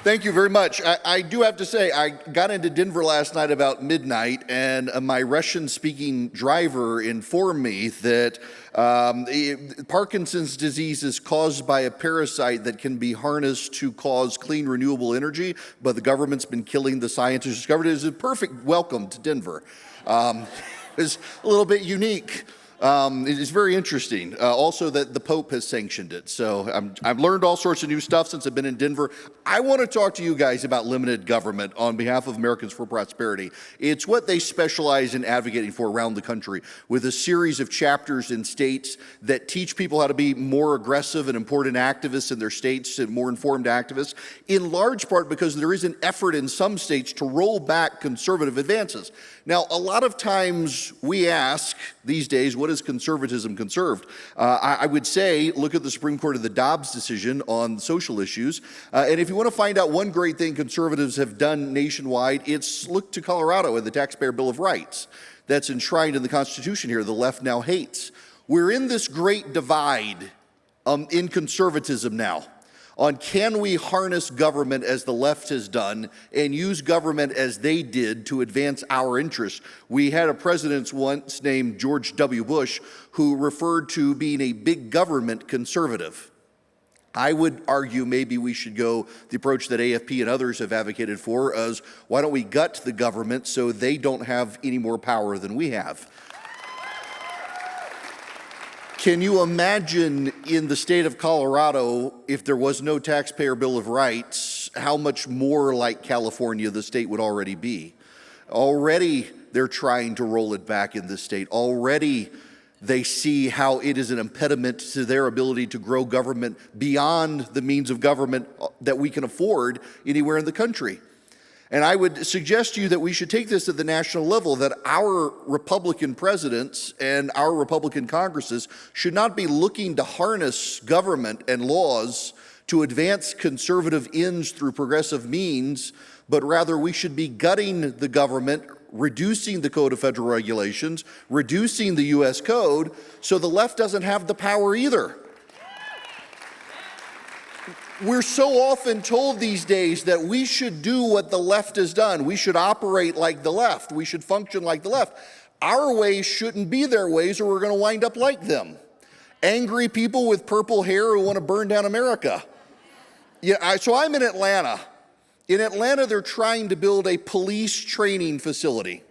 Thank you very much. I do have to say, I got into Denver last night about midnight, and my Russian-speaking driver informed me that Parkinson's disease is caused by a parasite that can be harnessed to cause clean, renewable energy, but the government's been killing the scientists who discovered it. It was a perfect welcome to Denver. It's a little bit unique. It is very interesting. Also that the Pope has sanctioned it. So I've learned all sorts of new stuff since I've been in Denver. I want to talk to you guys about limited government on behalf of Americans for Prosperity. It's what they specialize in advocating for around the country, with a series of chapters in states that teach people how to be more aggressive and important activists in their states and more informed activists, in large part because there is an effort in some states to roll back conservative advances. Now, a lot of times we ask these days, what is conservatism conserved? I would say, look at the Supreme Court of the Dobbs decision on social issues. And if you want to find out one great thing conservatives have done nationwide, it's look to Colorado and the Taxpayer Bill of Rights that's enshrined in the Constitution here, the left now hates. We're in this great divide in conservatism now on can we harness government as the left has done and use government as they did to advance our interests. We had a president once named George W. Bush who referred to being a big government conservative. I would argue maybe we should go the approach that AFP and others have advocated for, as why don't we gut the government so they don't have any more power than we have. Can you imagine in the state of Colorado, if there was no Taxpayer Bill of Rights, how much more like California the state would already be? Already they're trying to roll it back in this state. Already they see how it is an impediment to their ability to grow government beyond the means of government that we can afford anywhere in the country. And I would suggest to you that we should take this at the national level, that our Republican presidents and our Republican Congresses should not be looking to harness government and laws to advance conservative ends through progressive means, but rather we should be gutting the government, reducing the Code of Federal Regulations, reducing the U.S. Code, so the left doesn't have the power either. We're so often told these days that we should do what the left has done. We should operate like the left. We should function like the left. Our ways shouldn't be their ways, or we're going to wind up like them. Angry people with purple hair who want to burn down America. So I'm in Atlanta. In Atlanta, they're trying to build a police training facility.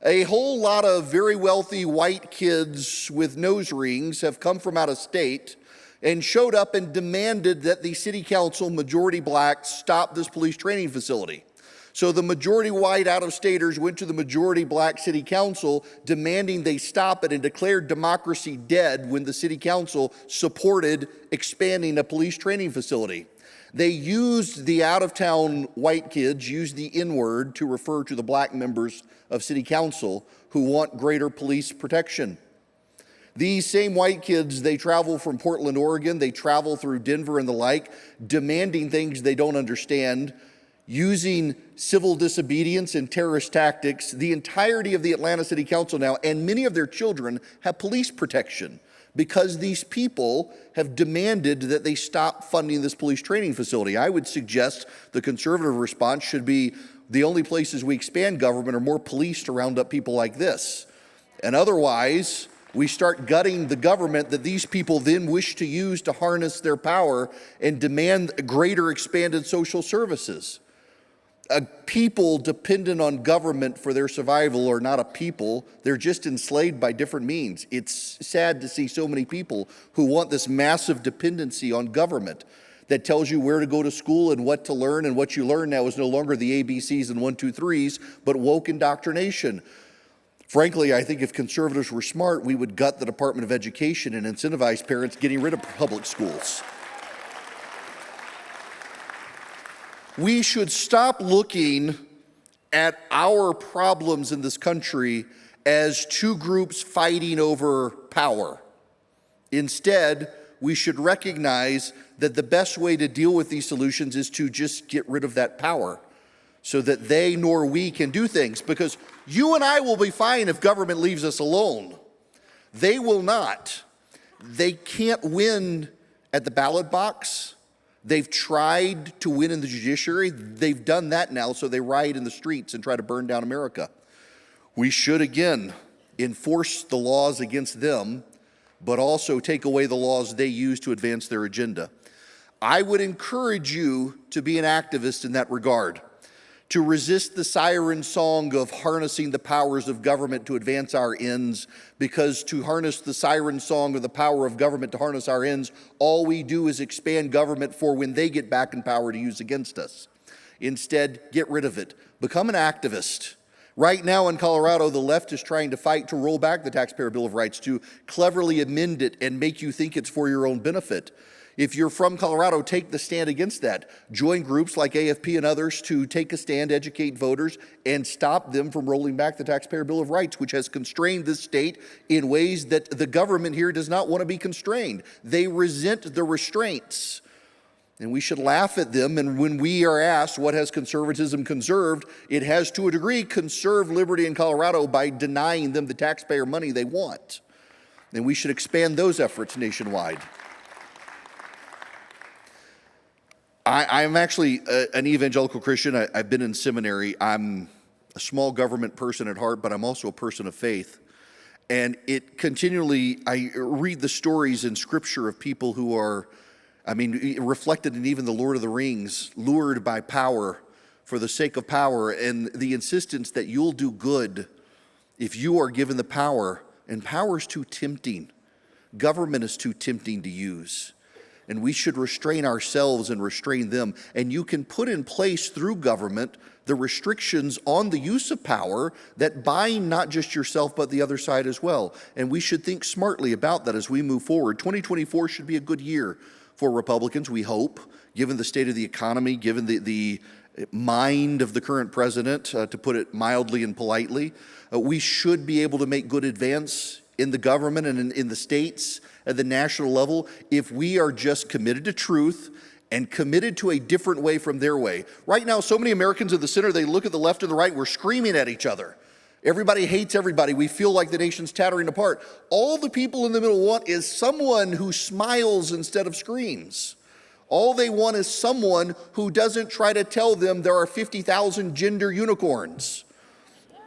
A whole lot of very wealthy white kids with nose rings have come from out of state and showed up and demanded that the city council, majority black, stop this police training facility. So the majority white out-of-staters went to the majority black city council demanding they stop it and declared democracy dead when the city council supported expanding a police training facility. They used the out-of-town white kids, used the N-word to refer to the black members of city council who want greater police protection. These same white kids, they travel from Portland, Oregon, they travel through Denver and the like, demanding things they don't understand, using civil disobedience and terrorist tactics. The entirety of the Atlanta City Council now, and many of their children, have police protection because these people have demanded that they stop funding this police training facility. I would suggest the conservative response should be the only places we expand government are more police to round up people like this. And otherwise, we start gutting the government that these people then wish to use to harness their power and demand greater expanded social services. A people dependent on government for their survival are not a people. They're just enslaved by different means. It's sad to see so many people who want this massive dependency on government that tells you where to go to school and what to learn, and what you learn now is no longer the ABCs and 1, 2, 3s, but woke indoctrination. Frankly, I think if conservatives were smart, we would gut the Department of Education and incentivize parents getting rid of public schools. We should stop looking at our problems in this country as two groups fighting over power. Instead, we should recognize that the best way to deal with these solutions is to just get rid of that power, so that they nor we can do things. Because you and I will be fine if government leaves us alone. They will not. They can't win at the ballot box. They've tried to win in the judiciary. They've done that now, so they riot in the streets and try to burn down America. We should, again, enforce the laws against them, but also take away the laws they use to advance their agenda. I would encourage you to be an activist in that regard, to resist the siren song of harnessing the powers of government to advance our ends, because to harness the siren song of the power of government to harness our ends, all we do is expand government for when they get back in power to use against us. Instead, get rid of it. Become an activist. Right now in Colorado, the left is trying to fight to roll back the Taxpayer Bill of Rights, to cleverly amend it and make you think it's for your own benefit. If you're from Colorado, take the stand against that. Join groups like AFP and others to take a stand, educate voters, and stop them from rolling back the Taxpayer Bill of Rights, which has constrained this state in ways that the government here does not want to be constrained. They resent the restraints, and we should laugh at them. And when we are asked, what has conservatism conserved? It has, to a degree, conserved liberty in Colorado by denying them the taxpayer money they want. And we should expand those efforts nationwide. I'm actually an evangelical Christian. I've been in seminary. I'm a small government person at heart, but I'm also a person of faith. And it continually, I read the stories in Scripture of people who are, reflected in even the Lord of the Rings, lured by power for the sake of power, and the insistence that you'll do good if you are given the power. And power is too tempting. Government is too tempting to use. And we should restrain ourselves and restrain them. And you can put in place through government the restrictions on the use of power that bind not just yourself but the other side as well. And we should think smartly about that as we move forward. 2024 should be a good year for Republicans, we hope, given the state of the economy, given the mind of the current president, to put it mildly and politely. We should be able to make good advance in the government and in the states at the national level if we are just committed to truth and committed to a different way from their way. Right now, so many Americans in the center, they look at the left and the right, we're screaming at each other. Everybody hates everybody. We feel like the nation's tattering apart. All the people in the middle want is someone who smiles instead of screams. All they want is someone who doesn't try to tell them there are 50,000 gender unicorns.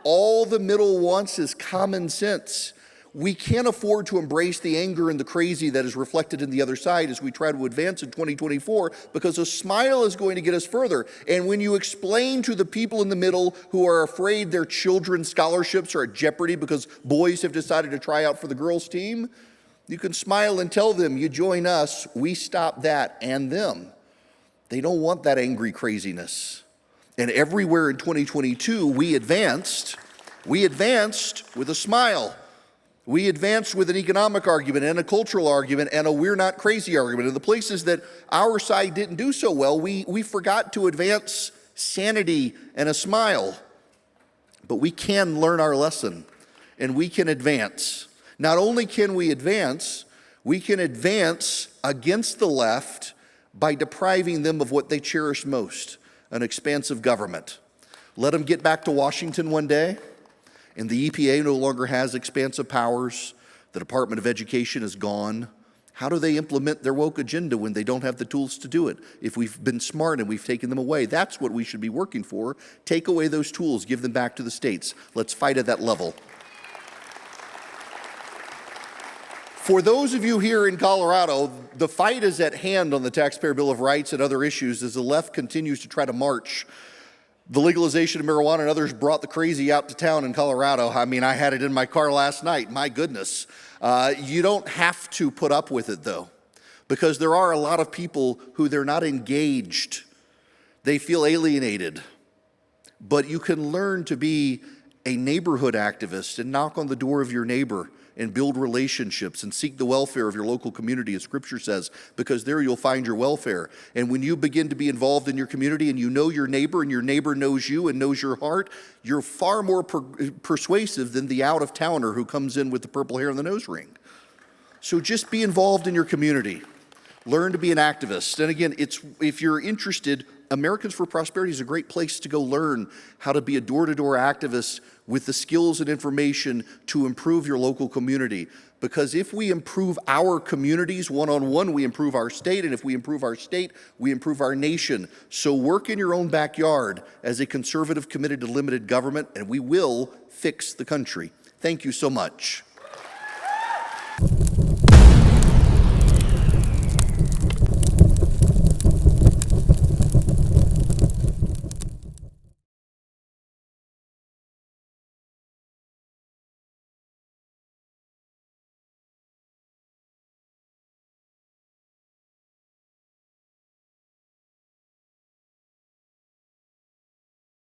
All the middle wants is common sense. We can't afford to embrace the anger and the crazy that is reflected in the other side as we try to advance in 2024, because a smile is going to get us further. And when you explain to the people in the middle who are afraid their children's scholarships are at jeopardy because boys have decided to try out for the girls' team, you can smile and tell them, you join us, we stop that and them. They don't want that angry craziness. And everywhere in 2022, we advanced with a smile. We advanced with an economic argument and a cultural argument and a we're not crazy argument. In the places that our side didn't do so well, we forgot to advance sanity and a smile. But we can learn our lesson and we can advance. Not only can we advance against the left by depriving them of what they cherish most, an expansive government. Let them get back to Washington one day, and the EPA no longer has expansive powers. The Department of Education is gone. How do they implement their woke agenda when they don't have the tools to do it? If we've been smart and we've taken them away, that's what we should be working for. Take away those tools, give them back to the states. Let's fight at that level. For those of you here in Colorado, the fight is at hand on the Taxpayer Bill of Rights and other issues as the left continues to try to march. The legalization of marijuana and others brought the crazy out to town in Colorado. I had it in my car last night. My goodness. You don't have to put up with it, though, because there are a lot of people who they're not engaged. They feel alienated. But you can learn to be a neighborhood activist and knock on the door of your neighbor and build relationships and seek the welfare of your local community, as Scripture says, because there you'll find your welfare. And when you begin to be involved in your community and you know your neighbor and your neighbor knows you and knows your heart, you're far more persuasive than the out-of-towner who comes in with the purple hair and the nose ring. So just be involved in your community. Learn to be an activist. And again, if you're interested, Americans for Prosperity is a great place to go learn how to be a door-to-door activist with the skills and information to improve your local community. Because if we improve our communities one-on-one, we improve our state, and if we improve our state, we improve our nation. So work in your own backyard as a conservative committed to limited government, and we will fix the country. Thank you so much.